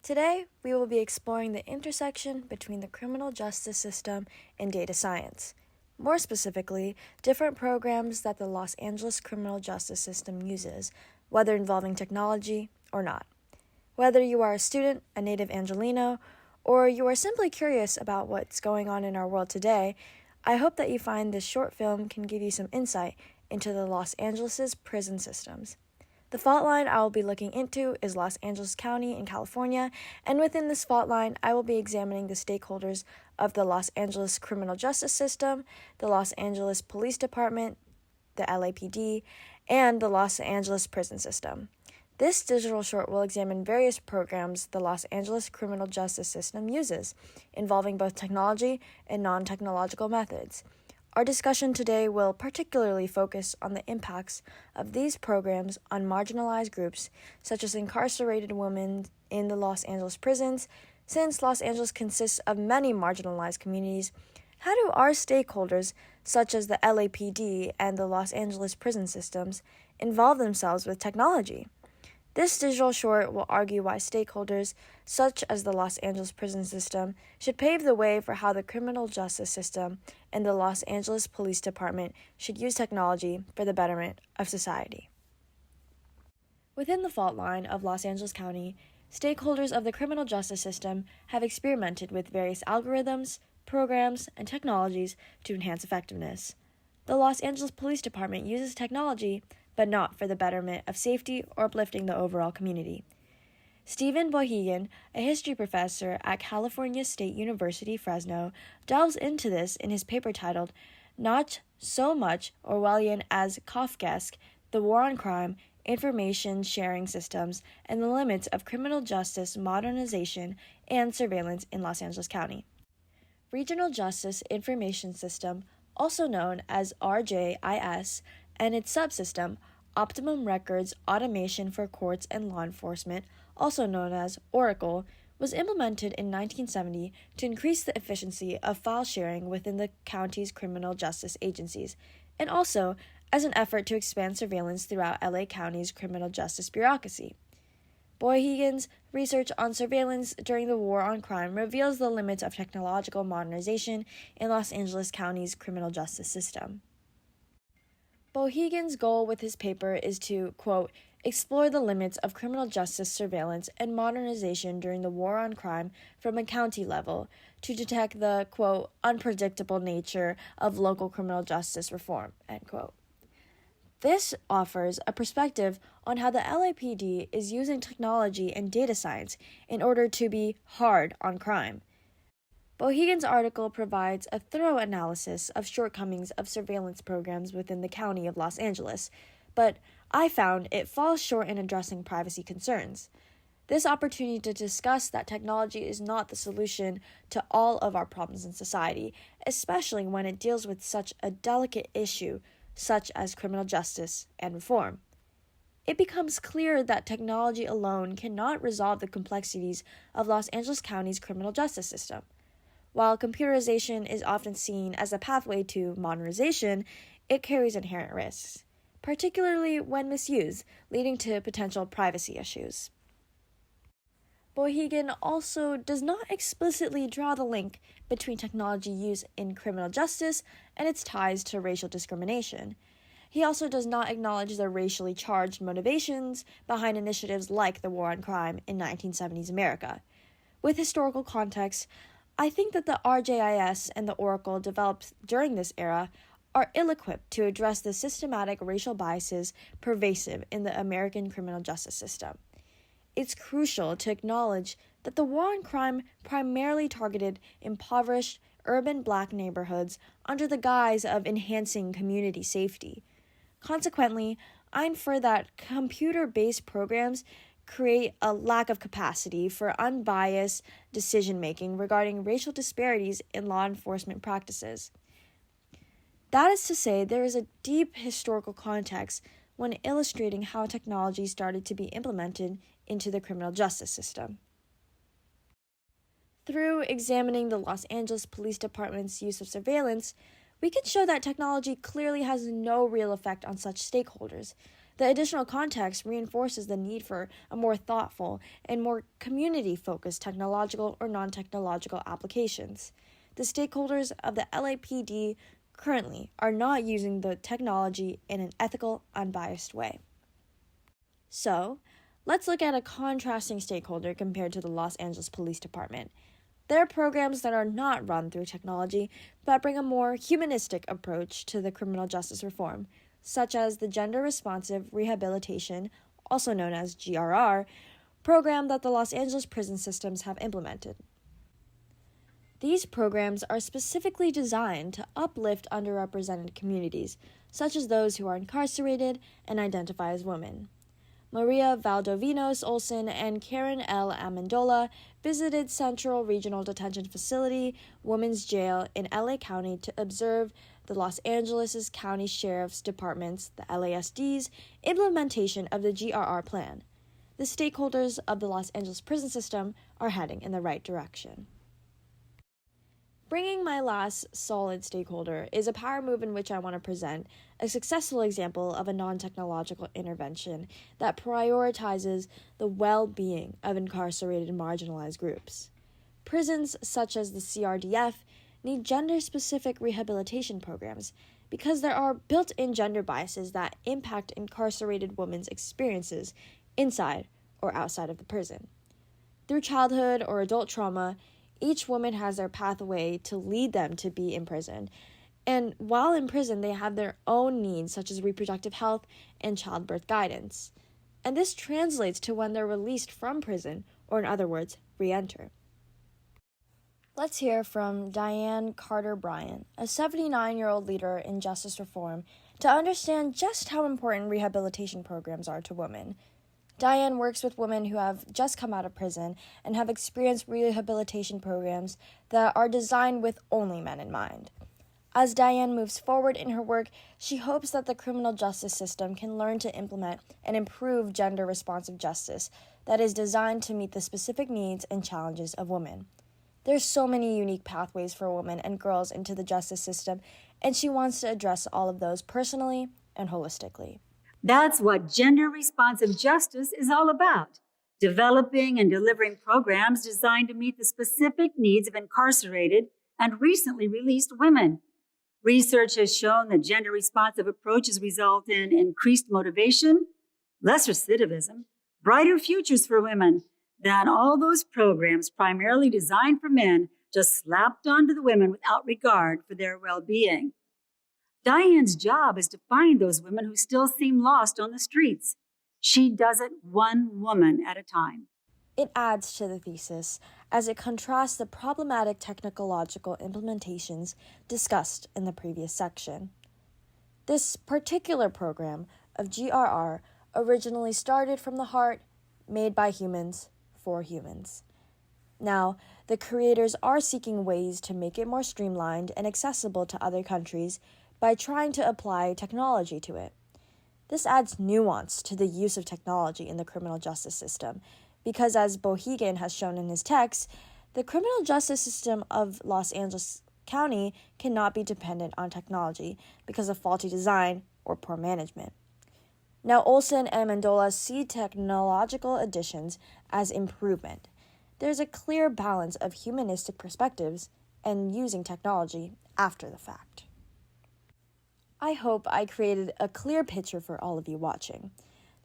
Today, we will be exploring the intersection between the criminal justice system and data science. More specifically, different programs that the Los Angeles criminal justice system uses, whether involving technology or not. Whether you are a student, a native Angelino, or you are simply curious about what's going on in our world today, I hope that you find this short film can give you some insight into the Los Angeles' prison systems. The fault line I will be looking into is Los Angeles County in California, and within this fault line, I will be examining the stakeholders of the Los Angeles criminal justice system, the Los Angeles Police Department, the LAPD, and the Los Angeles prison system. This digital short will examine various programs the Los Angeles criminal justice system uses, involving both technology and non-technological methods. Our discussion today will particularly focus on the impacts of these programs on marginalized groups, such as incarcerated women in the Los Angeles prisons. Since Los Angeles consists of many marginalized communities, how do our stakeholders, such as the LAPD and the Los Angeles prison systems, involve themselves with technology? This digital short will argue why stakeholders, such as the Los Angeles prison system, should pave the way for how the criminal justice system and the Los Angeles Police Department should use technology for the betterment of society. Within the fault line of Los Angeles County, stakeholders of the criminal justice system have experimented with various algorithms, programs, and technologies to enhance effectiveness. The Los Angeles Police Department uses technology, but not for the betterment of safety or uplifting the overall community. Stephen Bohegan, a history professor at California State University, Fresno, delves into this in his paper titled Not So Much Orwellian as Kafkaesque, The War on Crime, Information Sharing Systems, and the Limits of Criminal Justice Modernization and Surveillance in Los Angeles County. Regional Justice Information System, also known as RJIS, and its subsystem, Optimum Records Automation for Courts and Law Enforcement, also known as Oracle, was implemented in 1970 to increase the efficiency of file sharing within the county's criminal justice agencies, and also as an effort to expand surveillance throughout LA County's criminal justice bureaucracy. Bohegan's research on surveillance during the war on crime reveals the limits of technological modernization in Los Angeles County's criminal justice system. Bohegan's goal with his paper is to, quote, explore the limits of criminal justice surveillance and modernization during the war on crime from a county level to detect the, quote, unpredictable nature of local criminal justice reform, end quote. This offers a perspective on how the LAPD is using technology and data science in order to be hard on crime. Bohegan's article provides a thorough analysis of shortcomings of surveillance programs within the county of Los Angeles, but I found it falls short in addressing privacy concerns. This opportunity to discuss that technology is not the solution to all of our problems in society, especially when it deals with such a delicate issue such as criminal justice and reform. It becomes clear that technology alone cannot resolve the complexities of Los Angeles County's criminal justice system. While computerization is often seen as a pathway to modernization, it carries inherent risks, particularly when misused, leading to potential privacy issues. Bohegan also does not explicitly draw the link between technology use in criminal justice and its ties to racial discrimination. He also does not acknowledge the racially charged motivations behind initiatives like the war on crime in 1970s America. With historical context, I think that the RJIS and the Oracle developed during this era are ill-equipped to address the systematic racial biases pervasive in the American criminal justice system. It's crucial to acknowledge that the war on crime primarily targeted impoverished urban Black neighborhoods under the guise of enhancing community safety. Consequently, I infer that computer-based programs create a lack of capacity for unbiased decision-making regarding racial disparities in law enforcement practices. That is to say, there is a deep historical context when illustrating how technology started to be implemented into the criminal justice system. Through examining the Los Angeles Police Department's use of surveillance, we can show that technology clearly has no real effect on such stakeholders. The additional context reinforces the need for a more thoughtful and more community-focused technological or non-technological applications. The stakeholders of the LAPD currently are not using the technology in an ethical, unbiased way. So, let's look at a contrasting stakeholder compared to the Los Angeles Police Department. There are programs that are not run through technology, but bring a more humanistic approach to the criminal justice reform, such as the Gender Responsive Rehabilitation, also known as GRR, program that the Los Angeles prison systems have implemented. These programs are specifically designed to uplift underrepresented communities, such as those who are incarcerated and identify as women. Maria Valdovinos Olson and Karen L. Amendola visited Central Regional Detention Facility, Women's Jail in LA County to observe the Los Angeles County Sheriff's Department's, the LASD's, implementation of the GRR plan. The stakeholders of the Los Angeles prison system are heading in the right direction. Bringing my last solid stakeholder is a power move in which I want to present a successful example of a non-technological intervention that prioritizes the well-being of incarcerated and marginalized groups. Prisons such as the CRDF need gender-specific rehabilitation programs because there are built-in gender biases that impact incarcerated women's experiences inside or outside of the prison. Through childhood or adult trauma, each woman has their pathway to lead them to be in prison. And while in prison, they have their own needs, such as reproductive health and childbirth guidance. And this translates to when they're released from prison, or in other words, re-enter. Let's hear from Diane Carter-Bryant, a 79-year-old leader in justice reform, to understand just how important rehabilitation programs are to women. Diane works with women who have just come out of prison and have experienced rehabilitation programs that are designed with only men in mind. As Diane moves forward in her work, she hopes that the criminal justice system can learn to implement and improve gender-responsive justice that is designed to meet the specific needs and challenges of women. There's so many unique pathways for women and girls into the justice system, and she wants to address all of those personally and holistically. That's what gender-responsive justice is all about, developing and delivering programs designed to meet the specific needs of incarcerated and recently released women. Research has shown that gender-responsive approaches result in increased motivation, less recidivism, brighter futures for women than all those programs primarily designed for men just slapped onto the women without regard for their well-being. Diane's job is to find those women who still seem lost on the streets. She does it one woman at a time. It adds to the thesis as it contrasts the problematic technological implementations discussed in the previous section. This particular program of GRR originally started from the heart, made by humans, for humans. Now, the creators are seeking ways to make it more streamlined and accessible to other countries by trying to apply technology to it. This adds nuance to the use of technology in the criminal justice system, because as Bohegan has shown in his text, the criminal justice system of Los Angeles County cannot be dependent on technology because of faulty design or poor management. Now, Olson and Amendola see technological additions as improvement. There's a clear balance of humanistic perspectives and using technology after the fact. I hope I created a clear picture for all of you watching.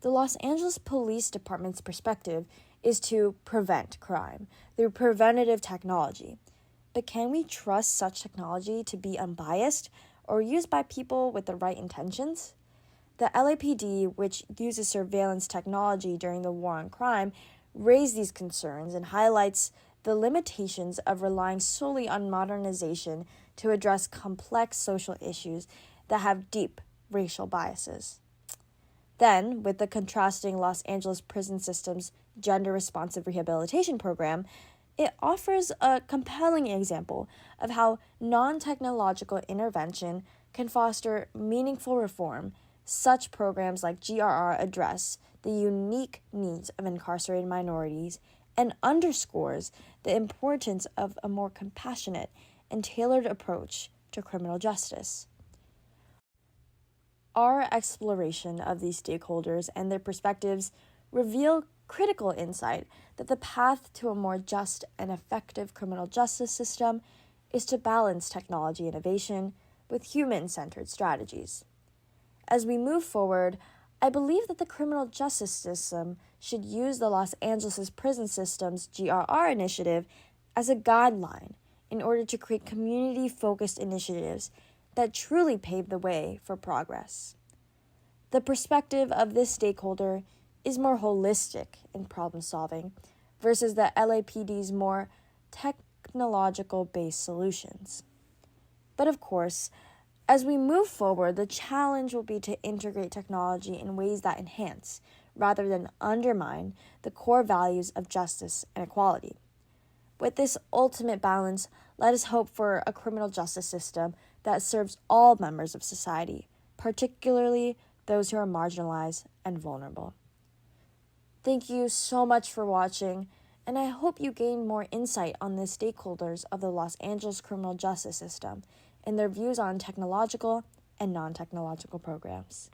The Los Angeles Police Department's perspective is to prevent crime through preventative technology. But can we trust such technology to be unbiased or used by people with the right intentions? The LAPD, which uses surveillance technology during the war on crime, raised these concerns and highlights the limitations of relying solely on modernization to address complex social issues that have deep racial biases. Then, with the contrasting Los Angeles prison system's gender-responsive rehabilitation program, it offers a compelling example of how non-technological intervention can foster meaningful reform. Such programs like GRR address the unique needs of incarcerated minorities and underscores the importance of a more compassionate and tailored approach to criminal justice. Our exploration of these stakeholders and their perspectives reveal critical insight that the path to a more just and effective criminal justice system is to balance technology innovation with human-centered strategies. As we move forward, I believe that the criminal justice system should use the Los Angeles Prison System's GRR initiative as a guideline in order to create community-focused initiatives that truly pave the way for progress. The perspective of this stakeholder is more holistic in problem solving versus the LAPD's more technological-based solutions. But of course, as we move forward, the challenge will be to integrate technology in ways that enhance, rather than undermine, the core values of justice and equality. With this ultimate balance, let us hope for a criminal justice system that serves all members of society, particularly those who are marginalized and vulnerable. Thank you so much for watching, and I hope you gain more insight on the stakeholders of the Los Angeles criminal justice system and their views on technological and non-technological programs.